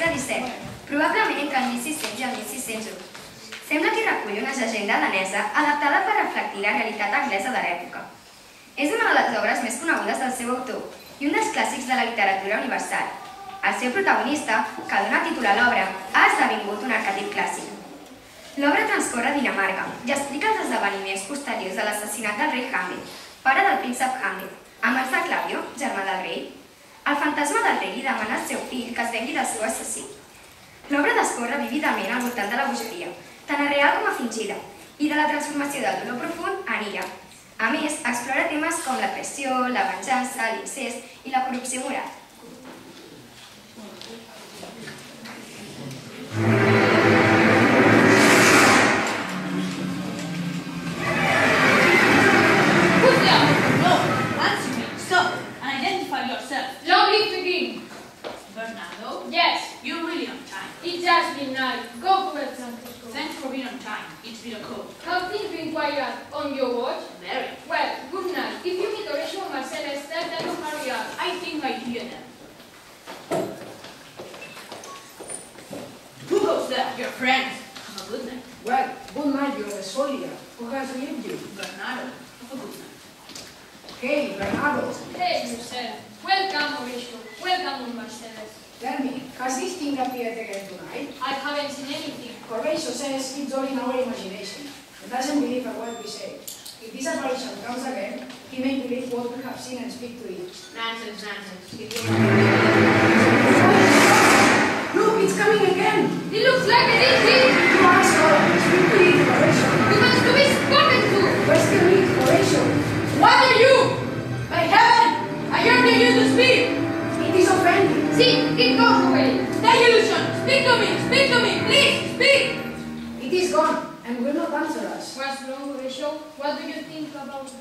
segle XVII, probablement entre el 1600 i el 1601. Sembla que recull una llegenda danesa adaptada per reflectir la realitat anglesa de l'època. És una de les obres més conegudes del seu autor i un dels clàssics de la literatura universal. El seu protagonista, que dona títol a l'obra, ha esdevingut un arquetip clàssic. L'obra transcorre a Dinamarca i explica els esdeveniments posteriors a l'assassinat del rei Hamlet, pare del príncep Hamlet, a mans de Claudio, germà del rei. El fantasma del rei li demana al seu fill que es vengui del seu assassí. L'obra descorre vívidament al voltant de la bogeria, tant a real com a fingida, i de la transformació del dolor profund en ira. A més, explora temes com la pressió, la venjança, l'incest i la corrupció moral. Go for it, Francisco. Thanks for being on time. It's been a call. Have things been quiet on your watch? Very. Well, good night. If you meet Horatio or Marcellus, tell them to hurry up. I think I hear them. Who goes there? Your friends. Have a good night. Well, good night, you're a soldier. Who has lived you? Bernardo. Have a good night. Hey, Bernardo. Hey, yourself. Welcome, Horatio. Welcome, Marcellus. Tell me, has this thing appeared again tonight? I haven't seen anything. Horatio says it's all in our imagination. He doesn't believe a word we say. If this apparition comes again, he may believe what we have seen and speak to it. Nonsense, nonsense. Look, it's coming again! It looks like it is him! You must go. Speak to it, Horatio. You must be spoken to! Question it, Horatio. What are you? By heaven! I order you to speak! It is offending. See, it goes away. Delusion! Speak to me, please, speak! It is gone, and will not answer us. What's wrong, Horatio? What do you think about this?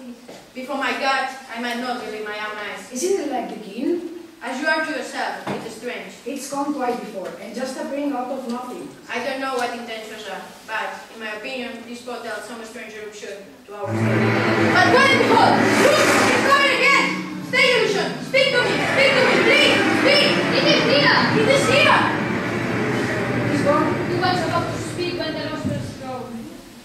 Before my God, I might not believe my own eyes. Isn't it like the king? As you are to yourself, it is strange. It's come twice before, and just appearing out of nothing. I don't know what intentions are, but, in my opinion, this portals some strange eruption to our story. But what and behold! Look! It's coming again! Stay, illusion! Speak to me, please! Speak! It is here! It is here! He's gone. He was about to speak when the nostrils go.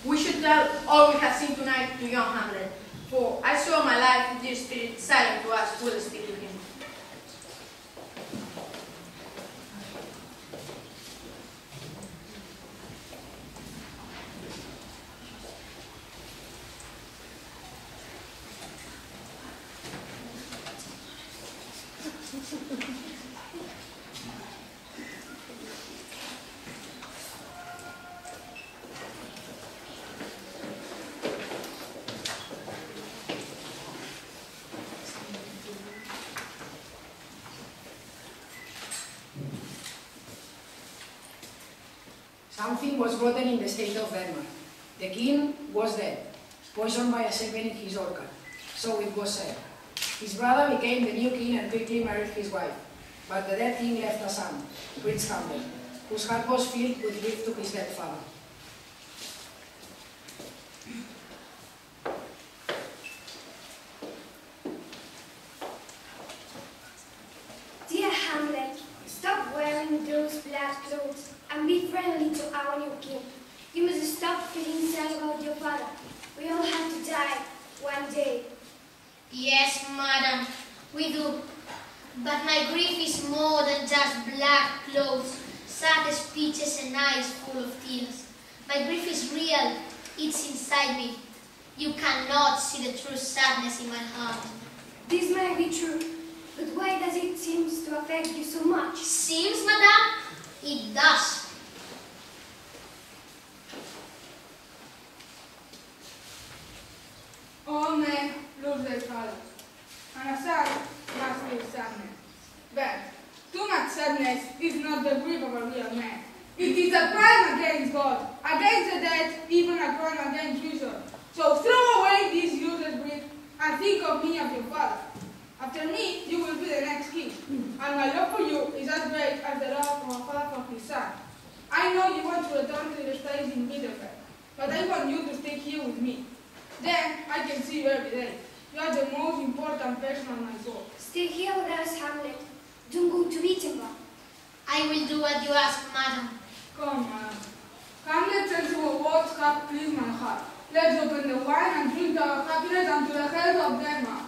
We should tell all we have seen tonight to young Hamlet, for I saw my life, dear spirit, silent to us, will speak to him. Something was rotten in the state of Denmark. The king was dead, poisoned by a serpent in his orchard. So it was said. His brother became the new king and quickly married his wife. But the dead king left a son, Prince Hamlet, whose heart was filled with grief to his dead father. Dear Hamlet, stop wearing those black clothes and be friendly to our new king. You must stop feeling sad about your father. We all have to die one day. Yes, madam, we do. But my grief is more than just black clothes, sad speeches and eyes full of tears. My grief is real. It's inside me. You cannot see the true sadness in my heart. This might be true, but why does it seem to affect you so much? Seems, madam? It does. All men lose their father, and a son must feel sadness. But too much sadness is not the grief of a real man. It is a crime against God, against the dead, even a crime against reason. So throw away this useless grief and think of me as your father. After me, you will be the next king, and my love for you is as great as the love of a father for his son. I know you want to return to your studies in Wittenberg, but I want you to stay here with me. Then I can see you every day. You are the most important person on my soul. Stay here with us, Hamlet. Don't go to Wittenberg. I will do what you ask, madam. Come, madam. Come, let's enter a world cup, please, my heart. Let's open the wine and drink to our happiness and to the health of Denmark.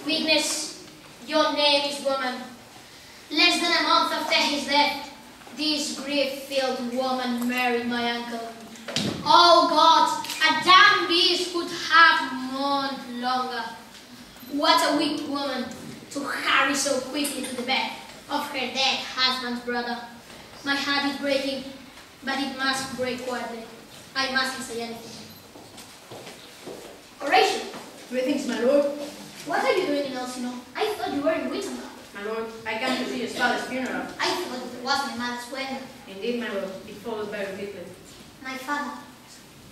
Weakness, your name is woman. Less than a month after his death, this grief-filled woman married my uncle. Oh God, a damn beast could have mourned longer. What a weak woman to hurry so quickly to the bed of her dead husband's brother. My heart is breaking, but it must break quietly. I mustn't say anything. Horatio! Greetings, my lord. What are you doing in Elsinore? I thought you were in Wittenberg. My lord, I came to see his father's funeral. I thought it was my mother's wedding. Indeed, my lord, it follows very quickly. My father.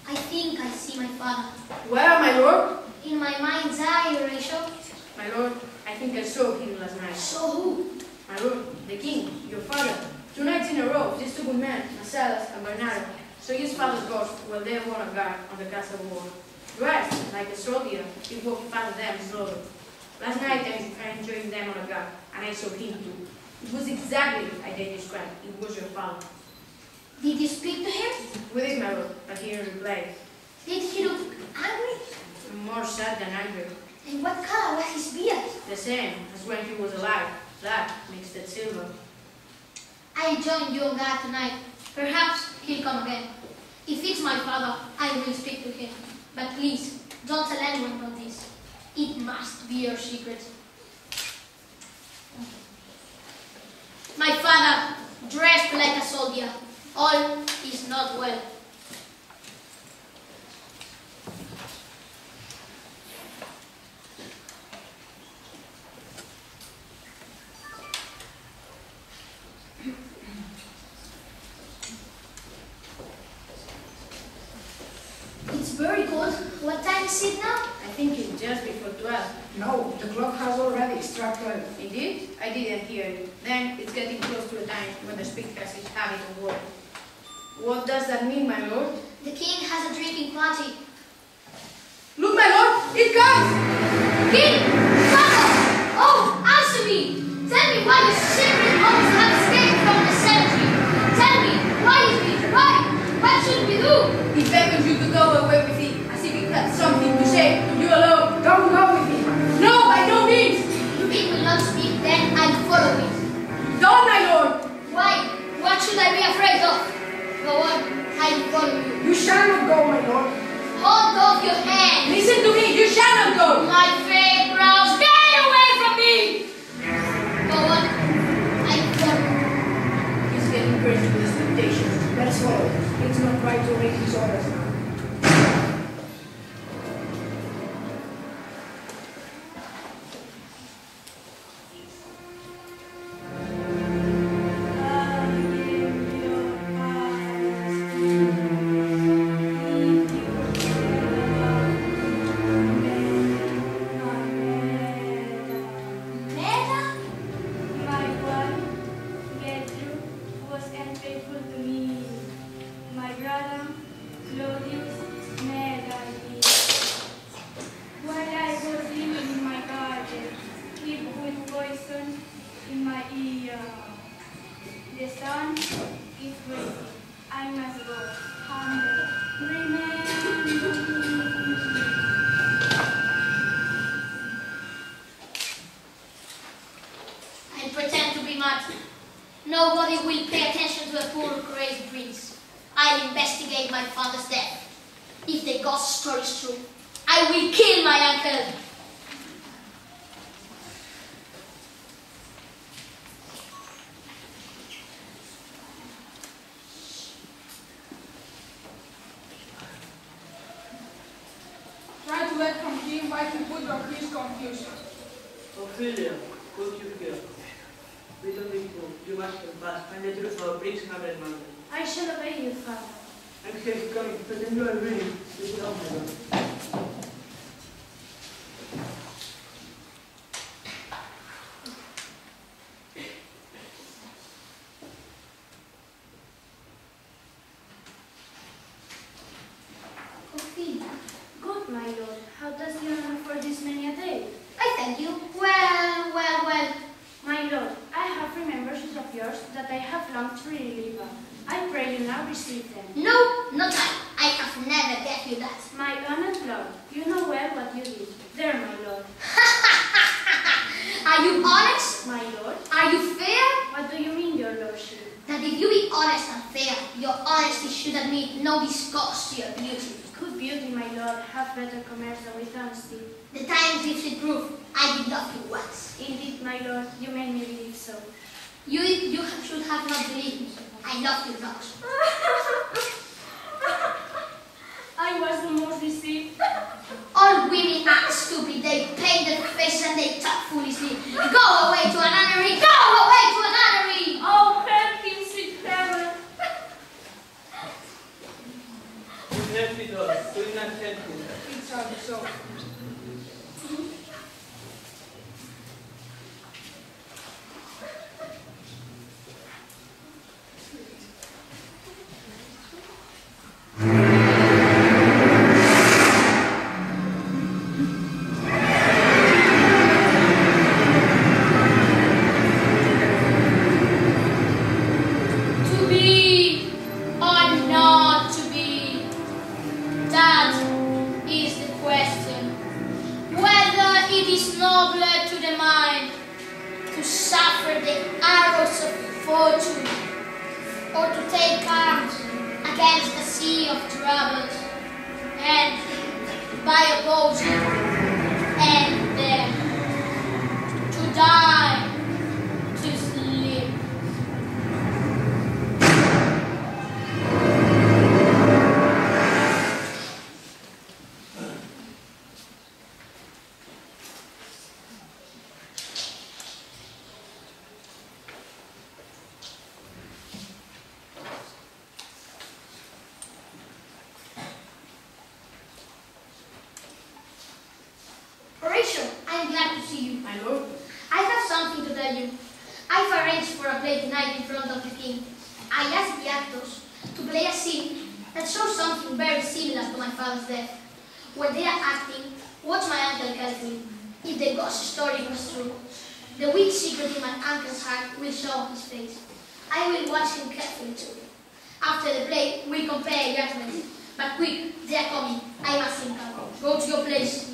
I think I see my father. Where, my lord? In my mind's eye, Horatio. My lord, I think I saw him last night. So who? My lord, the king, your father. 2 nights in a row, these 2 good men, Marcellus and Bernardo, saw his father's ghost while they were on guard on the castle wall. Dressed like a soldier, he walked past them slowly. Last night I joined them on a guard, and I saw him too. It was exactly as they described. It was your father. Did you speak to him? With it, my lord, but he didn't reply. Did he look angry? More sad than angry. And what color was his beard? The same as when he was alive, black mixed with silver. I joined you on guard tonight. Perhaps he'll come again. If it's my father, I will speak to him. But please, don't tell anyone about this. It must be your secret. My father, dressed like a soldier. All is not well. It's very cold. What time is it now? I think it's just before 12. No, the clock has already struck 12. Indeed, I didn't hear you. Then it's getting close to a time when the speaker has his habit of work. What does that mean, my lord? The king has a drinking party. Look, my lord, it comes! King! Father! Oh, answer me! Tell me why the secret homes have escaped from the cemetery. Tell me, why is it? Why? What should we do? He beckons you to go away with him, as if he had something to say to you alone. Don't go with him. No, by no means! If it will not speak, then I'll follow it. Don't, my lord! Why? What should I be afraid of? Go on, I'll follow you. You shall not go, my lord. Hold off your hand. Listen to me, you shall not go! My fate grows. Stay away from me! Go on, I'll follow you. He's getting crazy with expectations. Let's follow. It's not right to make his orders now. Nobody will pay attention to a poor crazy prince. I'll investigate my father's death. If the ghost story is true, I will kill my uncle. Try to let from him why he put your his confusion. Ophelia, could you hear? We don't need to. You must confess. Find the truth of Prince Hamlet Monday. I shall obey you, Father. I'm here to come, but then you are ready. You will help me. really Liva. I pray you now receive them. No, not I have never gave you that. My honored lord, you know well what you did. There, my lord. Are you honest? My lord? Are you fair? What do you mean, your lordship? That if you be honest and fair, your honesty should admit no disgust to your beauty. Could beauty, my lord, have better commerce than with honesty? The time gives it proof. I did love you once. Indeed, my lord, you made me believe so. You should have not believed me. I love you not. I was the most deceived. All women are stupid. They paint their face and they talk foolishly. Go away to a nunnery. Go away to a nunnery. Oh, help him, sweet heaven. You help it all. Do not help me. It's all so. To be or not to be, that is the question. Whether it is nobler to the mind to suffer the arrows of fortune or to take arms against a sea of troubles and by opposing end them, to die, to sleep. Horatio, I'm glad to see you. My lord, I have something to tell you. I've arranged for a play tonight in front of the king. I asked the actors to play a scene that shows something very similar to my father's death. When they are acting, watch my uncle carefully. If the ghost story was true, the weak secret in my uncle's heart will show on his face. I will watch him carefully too. After the play, we compare judgments. But quick, they are coming. I must think. Go to your place.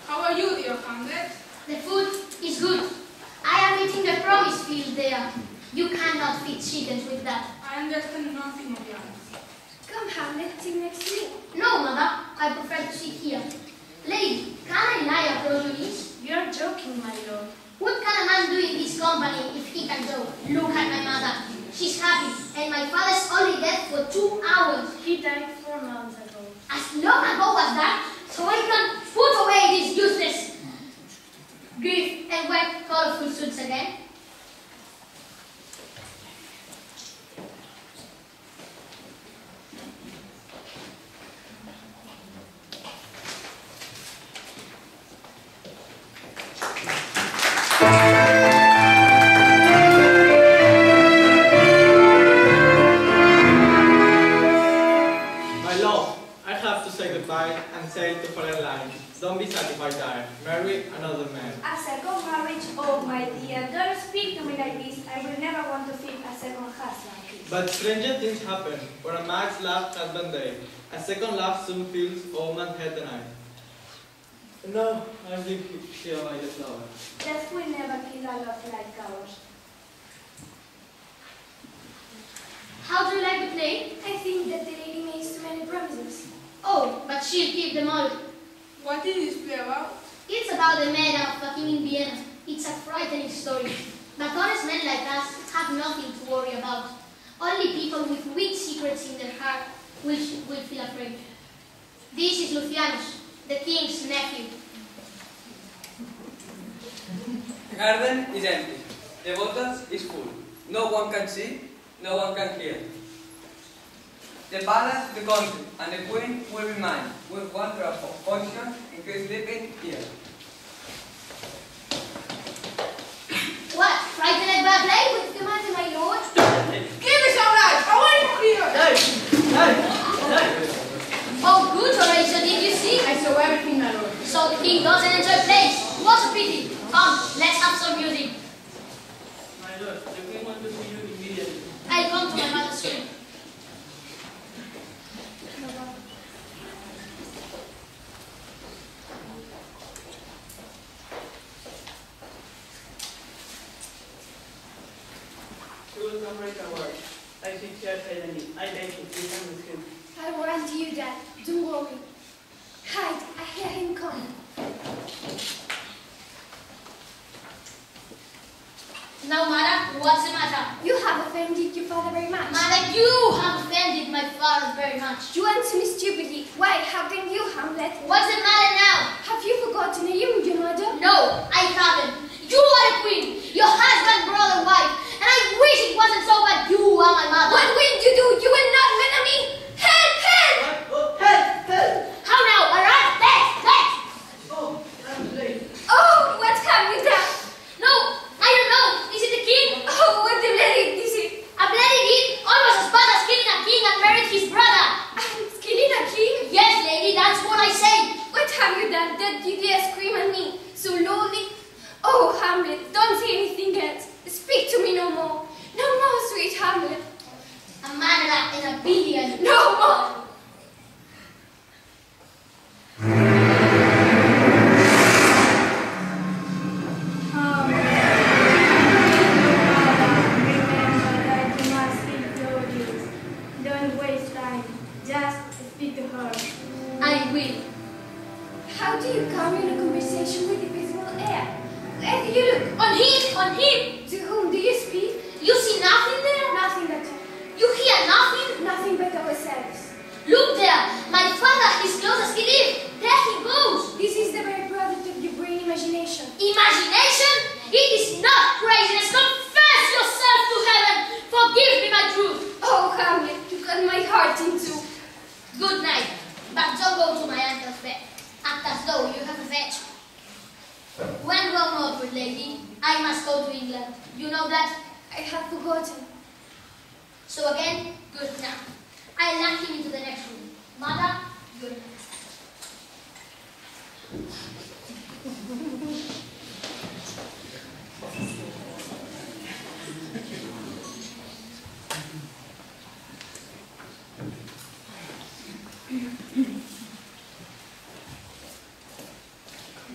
How are you, dear Hamlet? The food is good. I am eating the promised field there. You cannot feed chickens with that. I understand nothing of yours. Come, Hamlet, sit next to me. No, mother. I prefer to sit here. Lady, can I lie across your knees? You are joking, my lord. What can a man do in this company if he can joke? Look at my mother. She's happy, and my father's only dead for 2 hours. He died 4 months ago. As long ago was that, so I can put away this useless grief and wear colorful suits again. My love, I have to say goodbye and say to Caroline, don't be satisfied there. Marry another man. A second marriage? Oh, my dear, don't speak to me like this. I will never want to feel a second husband. But stranger things happen. For a man's love has been day. A second love soon fills all man's head and eye. No, I think here by the flower. Death will never kill a love like ours. How do you like the play? I think that the lady makes too many promises. Oh, but she'll keep them all. What is this play about? It's about the murder of a king in Vienna. It's a frightening story. But honest men like us have nothing to worry about. Only people with weak secrets in their heart will feel afraid. This is Lucianus, the king's nephew. The garden is empty. The bottle is full. No one can see, no one can hear. The palace, the country, and the queen will be mine, with one drop of poison in case sleeping here. What? Frightened by a play? What's the matter, my lord? Give me some light! I want to hear! Hey! So the king doesn't enjoy plays. What a pity. Come, let's have some music. My lord, the king wants to see you immediately. I'll come to my mother's room. She will come right away. I think she has had any. I beg you, please come with him. I warrant you, Dad. Don't worry. Hide. I hear him coming. Now, Mother, what's the matter? You have offended your father very much. Mother, you have offended my father very much. You answer me stupidly. Why haven't you, Hamlet? What's the matter now? Have you forgotten your mother? No, I haven't. You are a queen. Your husband, brother, wife. And I wish it wasn't so bad you are my mother. What will you do? You will not marry me. Help! Help! What? Oh, help! Help! How now? Alright, let's. Oh, I'm late. Oh, what have you done? No, I don't know. Is it the king? Oh, what the bloody is it? A bloody king? Almost as bad as killing a king and married his brother. I'm killing a king? Yes, lady, that's what I say. What have you done that you dare scream at me so loudly? Oh, Hamlet, don't say anything else. Speak to me no more. No more, sweet Hamlet. A murderer and a billion. No more. Don't waste time. Just speak to her. I will. How do you come in a conversation with the visible air? Where do you look? On him, on him. To whom do you speak? You see nothing there? Nothing at all. You hear nothing? Nothing but ourselves. Look there. My father is close as he lives. There he goes. This is the very product of your brain imagination. Imagination? It is not craziness. Confess yourself to heaven. Forgive me my truth. Oh, Hamlet, you cut my heart in two. Good night. But don't go to my uncle's bed. Act as though you have revenge. When grown up, good lady, I must go to England. You know that? I have forgotten. So again, good night. I lock him into the next room. Mother, good night.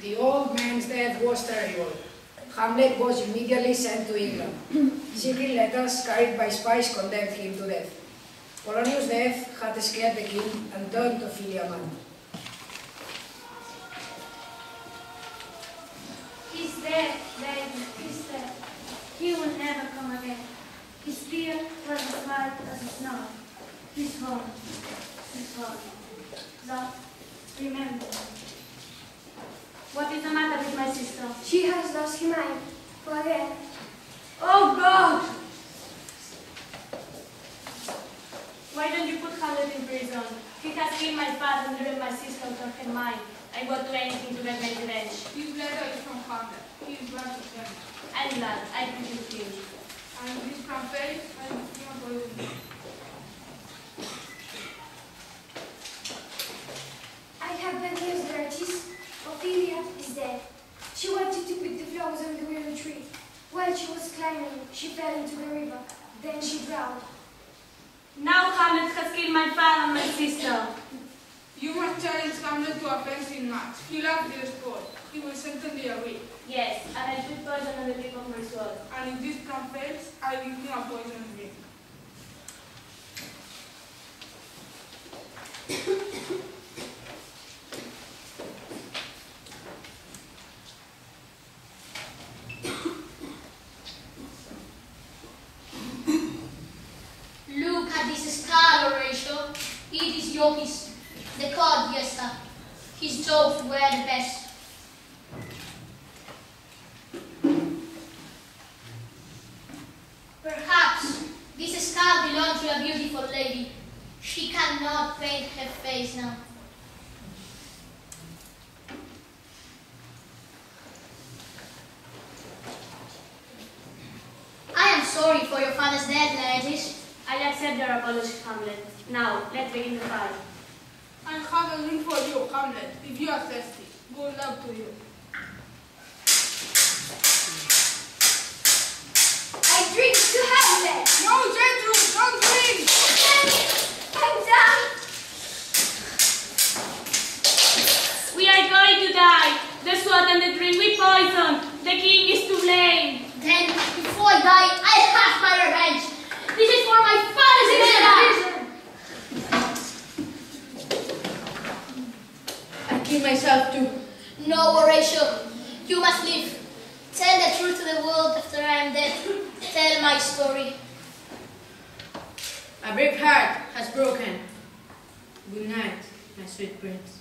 The old man's death was terrible. Hamlet was immediately sent to England. Secret letters carried by spies condemned him to death. Polonius' death had scared the king and turned Ophelia mad. He's dead, baby. He's dead. He will never come again. His beard was as white as snow. He's gone. He's gone. That, remember. What is the matter with my sister? She has lost her mind. Forever. Oh, God! Why don't you put Hamlet in prison? He has killed my father and driven my sister out of her mind. I would do anything to get my revenge. This letter is from Hamlet. He is glad to send it. I'm glad. I pity him. And this from Faith, and not poison. I have bad news, Bertis. Ophelia is dead. She wanted to put the flowers on the willow tree. While she was climbing, she fell into the river. Then she drowned. Now Hamlet has killed my father and my sister. You must challenge Hamlet to a fencing match. He loves the sport. He will certainly agree. Yes, and I put poison on the tip of my sword. And if this plan fails, I give him a poison drink. Look at this scar, Horatio. It is Yoki's. The cod, yes, sir. His jokes were the best. Perhaps this scar belonged to a beautiful lady. She cannot paint her face now. I am sorry for your father's death, Laertes. I accept your apology, Hamlet. Now, let's begin the fight. I have a drink for you, Hamlet, if you are thirsty. full love to you. I drink to Hamlet. No, Gertrude, don't drink! I'm done. We are going to die. The sweat and the drink we poisoned. The king is to blame. Then, before I die, I'll have my revenge. This is for my father's murder. I kill myself too. No, Horatio. You must live. Tell the truth to the world after I am dead. Tell my story. My brave heart has broken. Good night, my sweet prince.